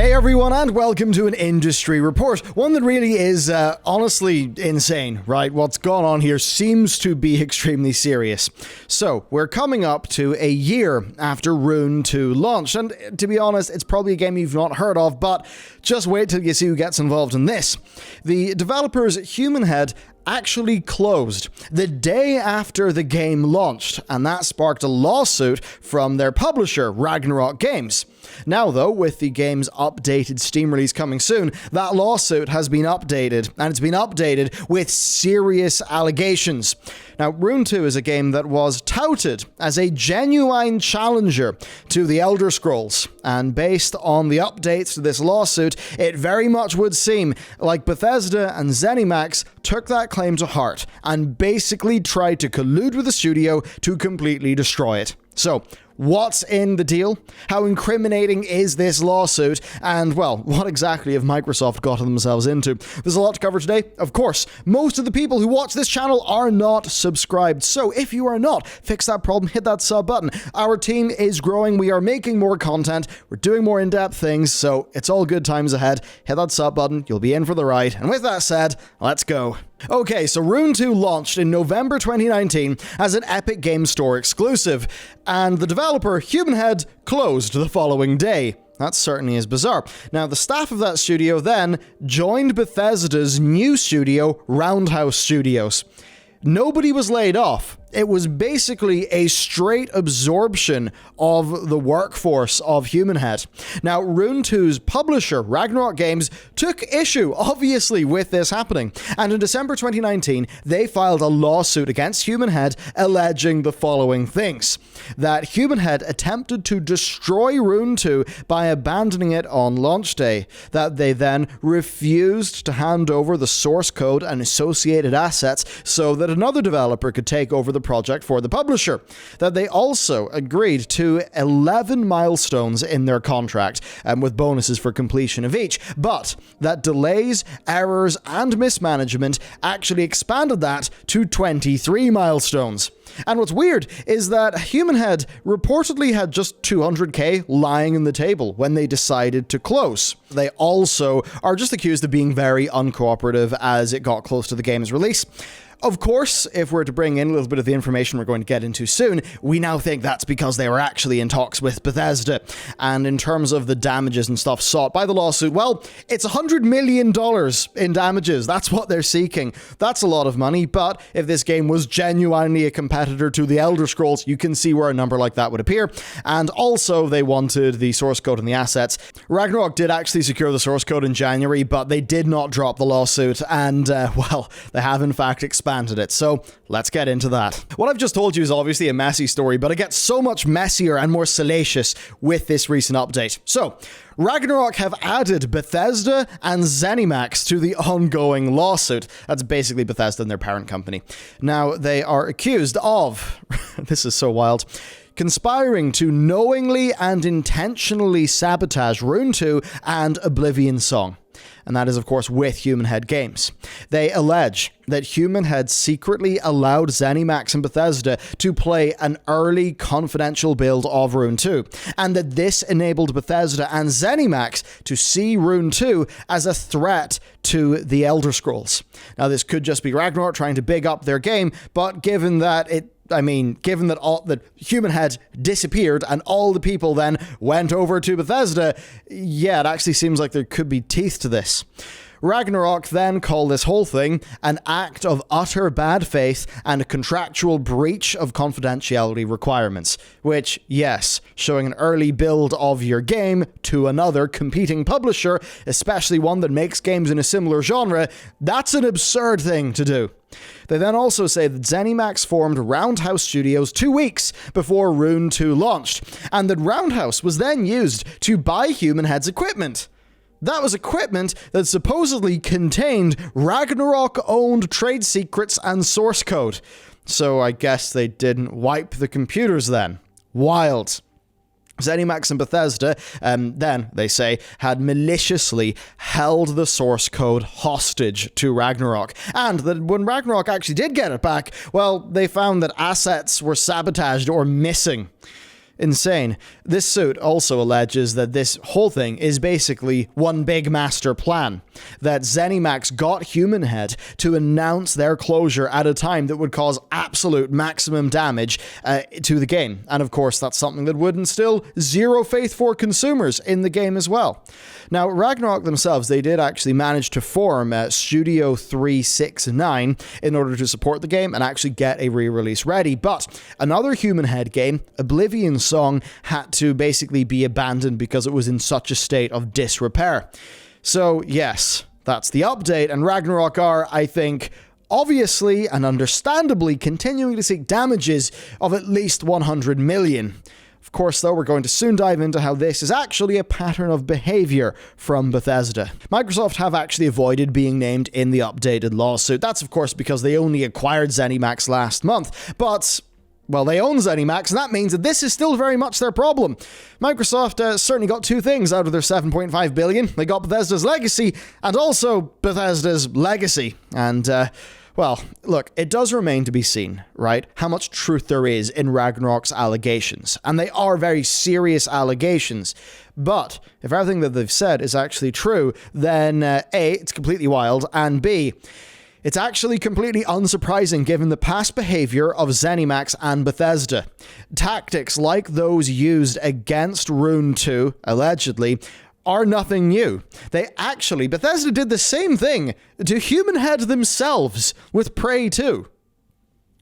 Hey everyone, and welcome to an industry report. One that really is honestly insane, right? What's gone on here seems to be extremely serious. So, we're coming up to a year after Rune 2 launched, and to be honest, it's probably a game you've not heard of, but just wait till you see who gets involved in this. The developers Human Head actually closed the day after the game launched, and that sparked a lawsuit from their publisher, Ragnarok Games. Now though, with the game's updated Steam release coming soon, that lawsuit has been updated, and it's been updated with serious allegations. Now, Rune 2 is a game that was touted as a genuine challenger to the Elder Scrolls, and based on the updates to this lawsuit, it very much would seem like Bethesda and Zenimax took that claim to heart and basically tried to collude with the studio to completely destroy it. So, what's in the deal? How incriminating is this lawsuit? And, well, what exactly have Microsoft gotten themselves into? There's a lot to cover today. Of course, most of the people who watch this channel are not subscribed. So if you are not, fix that problem, hit that sub button. Our team is growing. We are making more content. We're doing more in-depth things. So it's all good times ahead. Hit that sub button. You'll be in for the ride. And with that said, let's go. Okay, so Rune 2 launched in November 2019 as an Epic Games Store exclusive, and the developer Human Head closed the following day. That certainly is bizarre. Now, the staff of that studio then joined Bethesda's new studio, Roundhouse Studios. Nobody was laid off. It was basically a straight absorption of the workforce of Human Head. Now, Rune 2's publisher, Ragnarok Games, took issue, obviously, with this happening. And in December 2019, they filed a lawsuit against Human Head alleging the following things. That Human Head attempted to destroy Rune 2 by abandoning it on launch day. That they then refused to hand over the source code and associated assets so that another developer could take over the project for the publisher. That they also agreed to 11 milestones in their contract, with bonuses for completion of each, but that delays, errors, and mismanagement actually expanded that to 23 milestones. And what's weird is that Human Head reportedly had just 200k lying on the table when they decided to close. They also are just accused of being very uncooperative as it got close to the game's release. Of course, if we're to bring in a little bit of the information we're going to get into soon, we now think that's because they were actually in talks with Bethesda. And in terms of the damages and stuff sought by the lawsuit, well, it's $100 million in damages. That's what they're seeking. That's a lot of money, but if this game was genuinely a competitor to the Elder Scrolls, you can see where a number like that would appear. And also, they wanted the source code and the assets. Ragnarok did actually secure the source code in January, but they did not drop the lawsuit, and, well, they have in fact expanded it, so let's get into that. What I've just told you is obviously a messy story, but it gets so much messier and more salacious with this recent update. So, Ragnarok have added Bethesda and Zenimax to the ongoing lawsuit. That's basically Bethesda and their parent company. Now, they are accused of, this is so wild, conspiring to knowingly and intentionally sabotage Rune 2 and Oblivion Song. And that is, of course, with Human Head Games. They allege that Human Head secretly allowed Zenimax and Bethesda to play an early confidential build of Rune 2, and that this enabled Bethesda and Zenimax to see Rune 2 as a threat to the Elder Scrolls. Now, this could just be Ragnarok trying to big up their game, but given that that Human Head disappeared and all the people then went over to Bethesda, yeah, it actually seems like there could be teeth to this. Ragnarok then called this whole thing an act of utter bad faith and a contractual breach of confidentiality requirements, which, yes, showing an early build of your game to another competing publisher, especially one that makes games in a similar genre, that's an absurd thing to do. They then also say that Zenimax formed Roundhouse Studios 2 weeks before Rune 2 launched, and that Roundhouse was then used to buy Human Head's equipment. That was equipment that supposedly contained Ragnarok-owned trade secrets and source code. So I guess they didn't wipe the computers then. Wild. Zenimax and Bethesda, then, they say, had maliciously held the source code hostage to Ragnarok. And that when Ragnarok actually did get it back, well, they found that assets were sabotaged or missing. insane. This suit also alleges that this whole thing is basically one big master plan. That Zenimax got Human Head to announce their closure at a time that would cause absolute maximum damage to the game. And of course, that's something that would instill zero faith for consumers in the game as well. Now, Ragnarok themselves, they did actually manage to form Studio 369 in order to support the game and actually get a re-release ready. But another Human Head game, Oblivion Song, had to basically be abandoned because it was in such a state of disrepair. So yes, that's the update, and Ragnarok are, I think, obviously and understandably continuing to seek damages of at least 100 million. Of course, though, we're going to soon dive into how this is actually a pattern of behavior from Bethesda. Microsoft have actually avoided being named in the updated lawsuit. That's, of course, because they only acquired Zenimax last month, but well, they own Zenimax, and that means that this is still very much their problem. Microsoft certainly got two things out of their $7.5 billion. They got Bethesda's legacy, and also Bethesda's legacy. And, well, look, it does remain to be seen, right, how much truth there is in Ragnarok's allegations. And they are very serious allegations. But if everything that they've said is actually true, then A, it's completely wild, and B, it's actually completely unsurprising given the past behavior of Zenimax and Bethesda. Tactics like those used against Rune 2, allegedly, are nothing new. Bethesda did the same thing to Human Head themselves with Prey 2.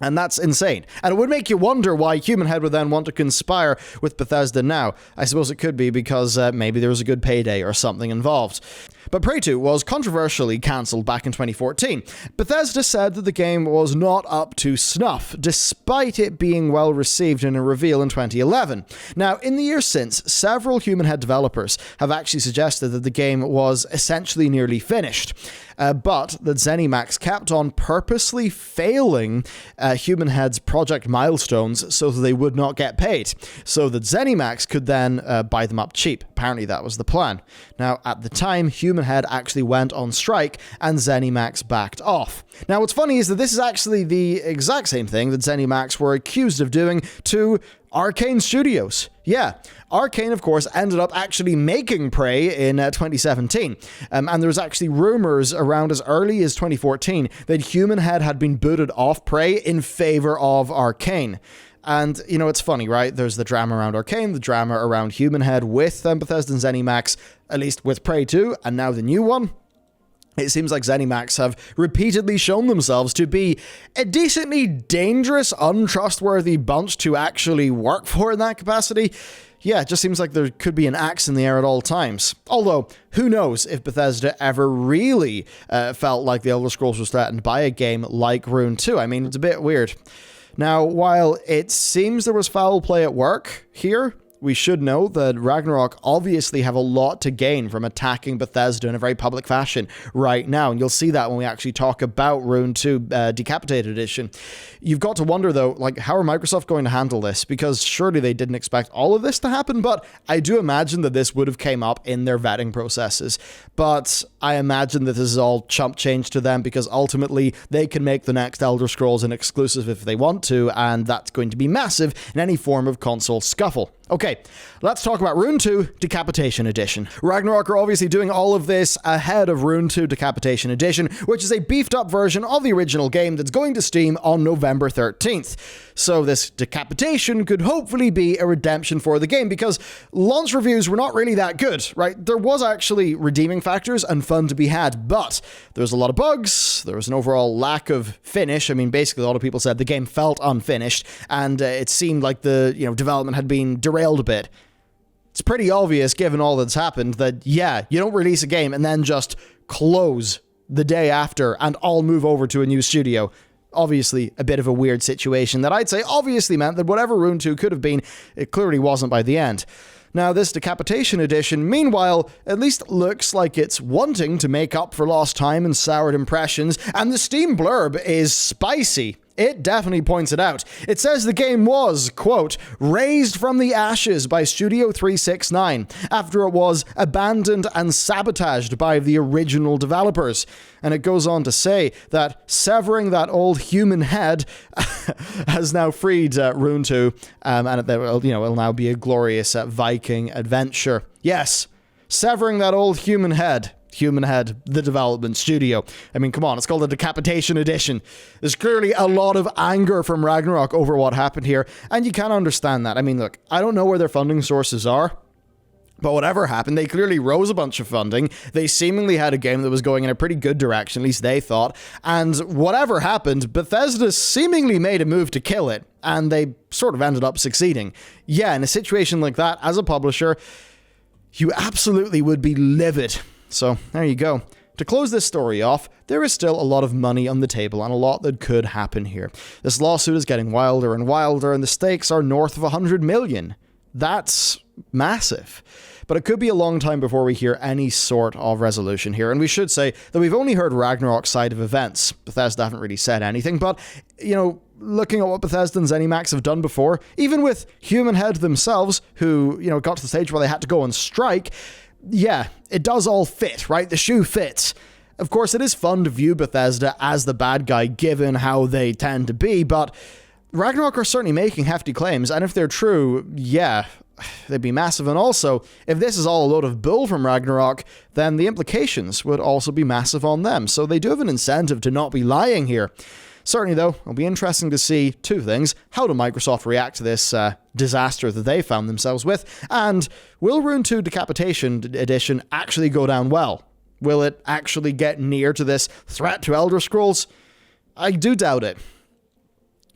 And that's insane. And it would make you wonder why Human Head would then want to conspire with Bethesda now. I suppose it could be because maybe there was a good payday or something involved. But Prey 2 was controversially cancelled back in 2014. Bethesda said that the game was not up to snuff, despite it being well received in a reveal in 2011. Now, in the years since, several Human Head developers have actually suggested that the game was essentially nearly finished. But that Zenimax kept on purposely failing Human Head's project milestones so that they would not get paid, so that Zenimax could then buy them up cheap. Apparently that was the plan. Now, at the time, Human Head actually went on strike and Zenimax backed off. Now, what's funny is that this is actually the exact same thing that Zenimax were accused of doing to Arcane Studios. Yeah, Arcane, of course, ended up actually making Prey in 2017. And there was actually rumors around as early as 2014 that Human Head had been booted off Prey in favor of Arcane. And, you know, it's funny, right? There's the drama around Arcane, the drama around Human Head with Bethesda and Zenimax, at least with Prey 2, and now the new one. It seems like Zenimax have repeatedly shown themselves to be a decently dangerous, untrustworthy bunch to actually work for in that capacity. Yeah, it just seems like there could be an axe in the air at all times. Although, who knows if Bethesda ever really felt like the Elder Scrolls was threatened by a game like Rune 2. I mean, it's a bit weird. Now, while it seems there was foul play at work here, we should know that Ragnarok obviously have a lot to gain from attacking Bethesda in a very public fashion right now, and you'll see that when we actually talk about Rune 2 Decapitated Edition. You've got to wonder, though, like, how are Microsoft going to handle this? Because surely they didn't expect all of this to happen, but I do imagine that this would have came up in their vetting processes. But I imagine that this is all chump change to them, because ultimately they can make the next Elder Scrolls an exclusive if they want to, and that's going to be massive in any form of console scuffle. Okay, let's talk about Rune 2 Decapitation Edition. Ragnarok are obviously doing all of this ahead of Rune 2 Decapitation Edition, which is a beefed up version of the original game that's going to Steam on November 13th. So this decapitation could hopefully be a redemption for the game, because launch reviews were not really that good, right? There was actually redeeming factors and fun to be had, but there was a lot of bugs, there was an overall lack of finish. I mean, basically a lot of people said the game felt unfinished, and it seemed like the development had been derailed a bit. It's pretty obvious, given all that's happened, that yeah, you don't release a game and then just close the day after and all move over to a new studio. Obviously, a bit of a weird situation that I'd say obviously meant that whatever Rune 2 could have been, it clearly wasn't by the end. Now, this Decapitation Edition, meanwhile, at least looks like it's wanting to make up for lost time and soured impressions, and the Steam blurb is spicy. it definitely points it out. It says the game was, quote, raised from the ashes by Studio 369 after it was abandoned and sabotaged by the original developers. And it goes on to say that severing that old human head has now freed Rune 2, and it'll now be a glorious Viking adventure. Yes, severing that old human head, the development studio. I mean, come on, it's called the Decapitation Edition. There's clearly a lot of anger from Ragnarok over what happened here, and you can understand that. I mean, look, I don't know where their funding sources are, but whatever happened, they clearly rose a bunch of funding. They seemingly had a game that was going in a pretty good direction, at least they thought, and whatever happened, Bethesda seemingly made a move to kill it, and they sort of ended up succeeding. Yeah, in a situation like that, as a publisher, you absolutely would be livid. So, there you go. To close this story off, there is still a lot of money on the table and a lot that could happen here. This lawsuit is getting wilder and wilder, and the stakes are north of 100 million. That's massive. But it could be a long time before we hear any sort of resolution here. And we should say that we've only heard Ragnarok's side of events. Bethesda haven't really said anything, but, looking at what Bethesda and Zenimax have done before, even with Human Head themselves, who, got to the stage where they had to go on strike, yeah, it does all fit, right? The shoe fits. Of course, it is fun to view Bethesda as the bad guy, given how they tend to be, but Ragnarok are certainly making hefty claims, and if they're true, yeah, they'd be massive. And also, if this is all a load of bull from Ragnarok, then the implications would also be massive on them. So they do have an incentive to not be lying here. Certainly, though, it'll be interesting to see two things. How do Microsoft react to this disaster that they found themselves with? And will Rune 2 Decapitation Edition actually go down well? Will it actually get near to this threat to Elder Scrolls? I do doubt it.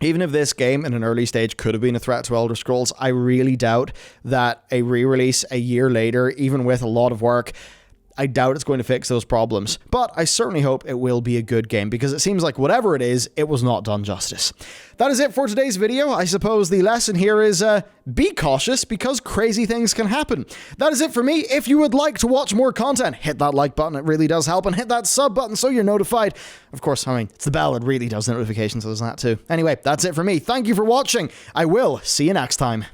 Even if this game in an early stage could have been a threat to Elder Scrolls, I really doubt that a re-release a year later, even with a lot of work, I doubt it's going to fix those problems. But I certainly hope it will be a good game, because it seems like whatever it is, it was not done justice. That is it for today's video. I suppose the lesson here is be cautious, because crazy things can happen. That is it for me. If you would like to watch more content, hit that like button. It really does help. And hit that sub button so you're notified. Of course, it's the bell. It really does notifications, so there's that too. Anyway, that's it for me. Thank you for watching. I will see you next time.